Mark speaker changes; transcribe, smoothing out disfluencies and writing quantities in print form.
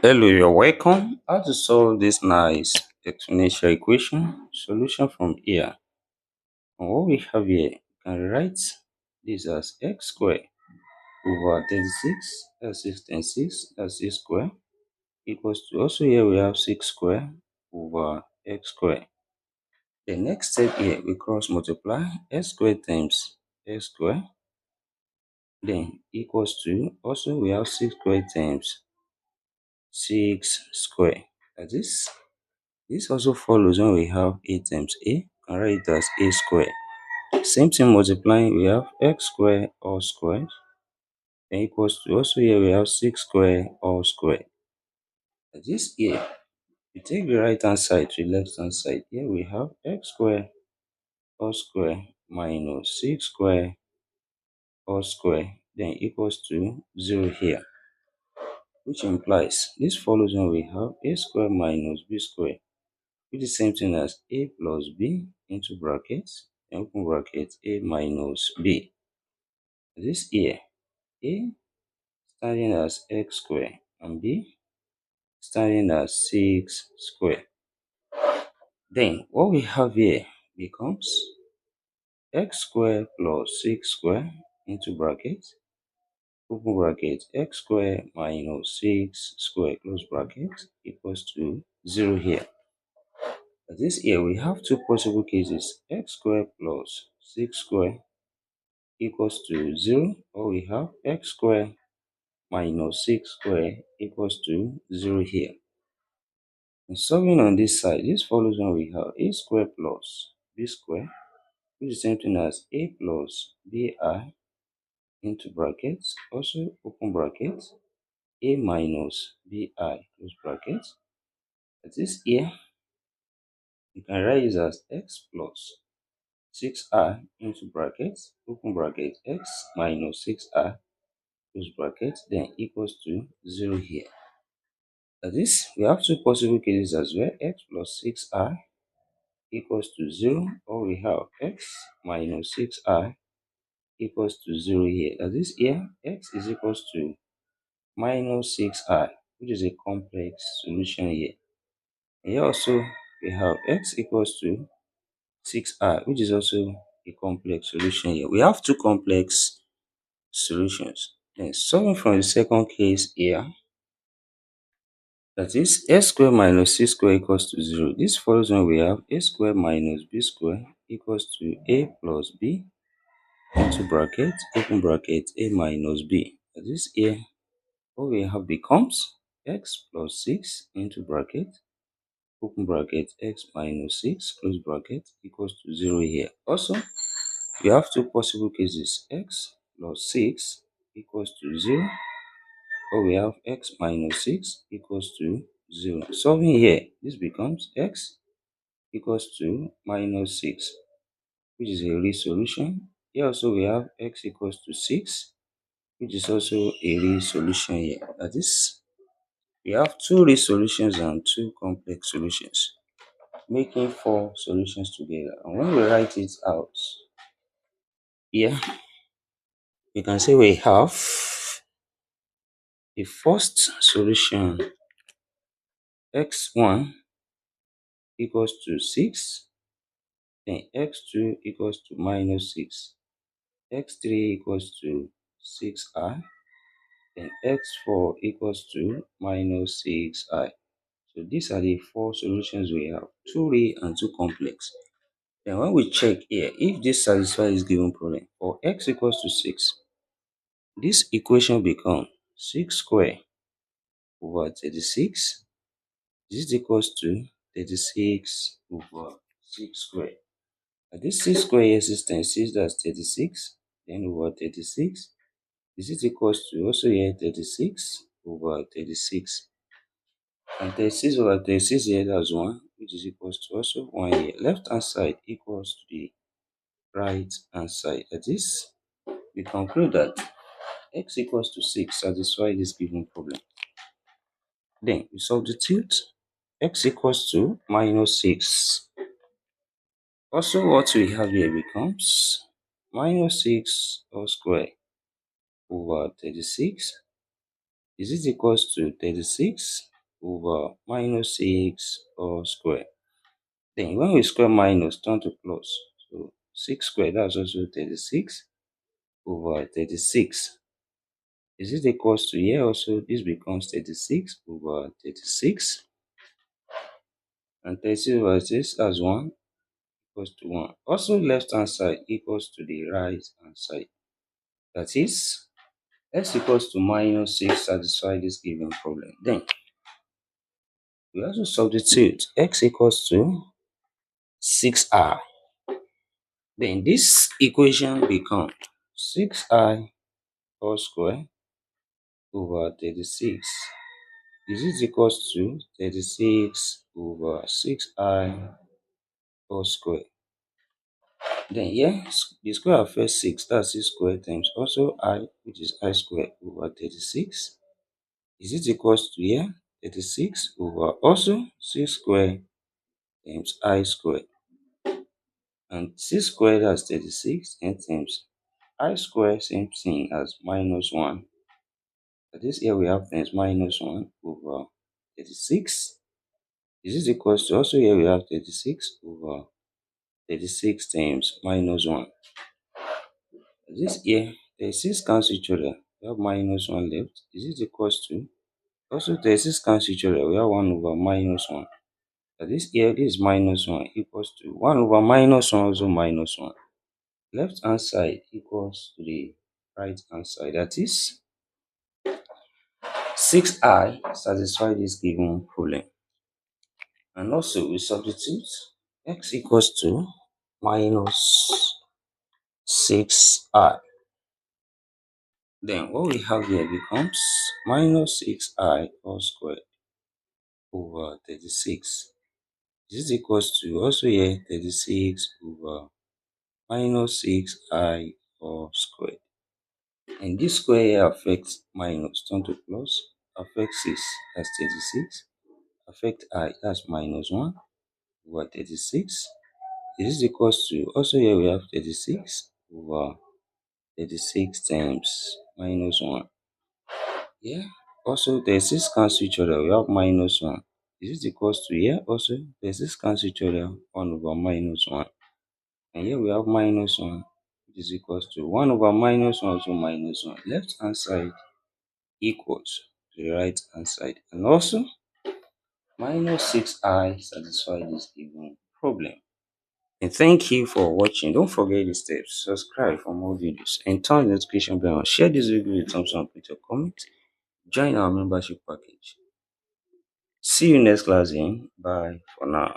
Speaker 1: Hello, you're welcome. How to solve this nice exponential equation? Solution from here. And what we have here, you can write this as x squared over 36, that's 6 times 6, that's 6 squared, equals to, also here we have 6 squared over x squared. The next step here, we cross multiply x squared times x squared, then equals to, also we have 6 squared times 6 squared. That is, this also follows when we have a times a, and write it as a squared. Same thing multiplying, we have x squared all squared, then equals to, also here we have 6 squared all squared. This here, we take the right hand side to the left hand side. Here we have x squared all squared minus 6 squared all squared, then equals to 0 here, which implies this follows when we have a squared minus b squared, which is the same thing as a plus b into brackets, and open bracket a minus b. This here, a standing as x squared and b standing as 6 squared. Then what we have here becomes x squared plus 6 squared into bracket, open bracket x squared minus 6 squared close bracket equals to 0 here. This here we have two possible cases, x squared plus 6 squared equals to 0, or we have x squared minus 6 squared equals to 0 here. And solving on this side, this follows when we have a squared plus b squared, which is the same thing as a plus bi into brackets, also open brackets, a minus bi close brackets. This here, you can write it as x plus 6r into brackets, open bracket, x minus 6r close bracket, then equals to 0 here. This, we have two possible cases as well, x plus 6r equals to 0, or we have x minus 6r equals to 0 here. This here, x is equals to minus 6r, which is a complex solution here. And here also, we have x equals to 6r, which is also a complex solution here. We have two complex solutions. Then solving from the second case here, that is x squared minus 6 squared equals to 0. This follows when we have a squared minus b squared equals to a plus b into bracket, open bracket, a minus b. This here, what we have becomes x plus 6 into bracket, open bracket, x minus 6 close bracket equals to 0 here. Also, we have two possible cases, x plus 6 equals to 0, or we have x minus 6 equals to 0. Solving here, this becomes x equals to minus 6, which is a real solution. Here also we have x equals to 6, which is also a real solution here. That is, we have two real solutions and two complex solutions, making four solutions together. And when we write it out here, we can say we have the first solution, x1 equals to 6, then x2 equals to minus 6, x3 equals to 6i, then x4 equals to minus 6i. So these are the four solutions we have, two real and two complex. Then when we check here, if this satisfies this given problem, for x equals to 6, this equation becomes 6 squared over 36. This is equals to 36 over 6 squared. And this 6 squared here is times 6, that's 36, then over 36. This is equals to also here 36 over 36. And 36 over 36 here, that's 1, which is equals to also 1 here. Left hand side equals to the right hand side. That is, we conclude that x equals to 6 satisfies this given problem. Then we substitute x equals to minus 6. Also, what we have here becomes minus 6 all square over 36. Is it equals to 36 over minus 6 all square? Then when we square minus, turn to plus. So 6 squared, that's also 36 over 36. Is it equals to here also? This becomes 36 over 36. And 36 over 6 as 1 equals to 1. Also, left hand side equals to the right hand side. That is, x equals to minus 6 satisfy this given problem. Then we also substitute x equals to 6i. Then this equation becomes 6i whole square over 36. Is it equals to 36 over 6i whole square? Then here, the square of first 6, that's 6 square times also I, which is I square over 36. Is it equals to here 36 over also 6 square times I square? And 6 squared as 36 and times I square, same thing as minus 1. So this here we have times minus 1 over 36. Is it equals to also here we have 36 over 36 times minus 1. This here, 36 cancel each other. We have minus 1 left. Is it equals to also 36 cancel each other? We have 1 over minus 1. So this here, this is minus 1 equals to 1 over minus 1 also minus 1. Left hand side equals to the right hand side. That is 6i satisfy this given problem. And also we substitute x equals to minus 6i. Then what we have here becomes minus 6i all squared over 36. This is equals to also here 36 over minus 6i all squared. And this square here affects minus, turn to plus, affects 6, that's 36. Affect I, that's minus 1 over 36. This is equals to, also here we have 36 over 36 times minus 1. Yeah, also 36 cancel each other, we have minus 1. This is equals to here also 36 cancel each other, 1 over minus 1. And here we have minus 1, which is equals to 1 over minus 1 also minus 1. Left hand side equals to the right hand side. And also minus 6i satisfy this given problem. And thank you for watching. Don't forget the steps. Subscribe for more videos and turn the notification bell on. Share this video with thumbs up with your comment. Join our membership package. See you next class in. Bye for now.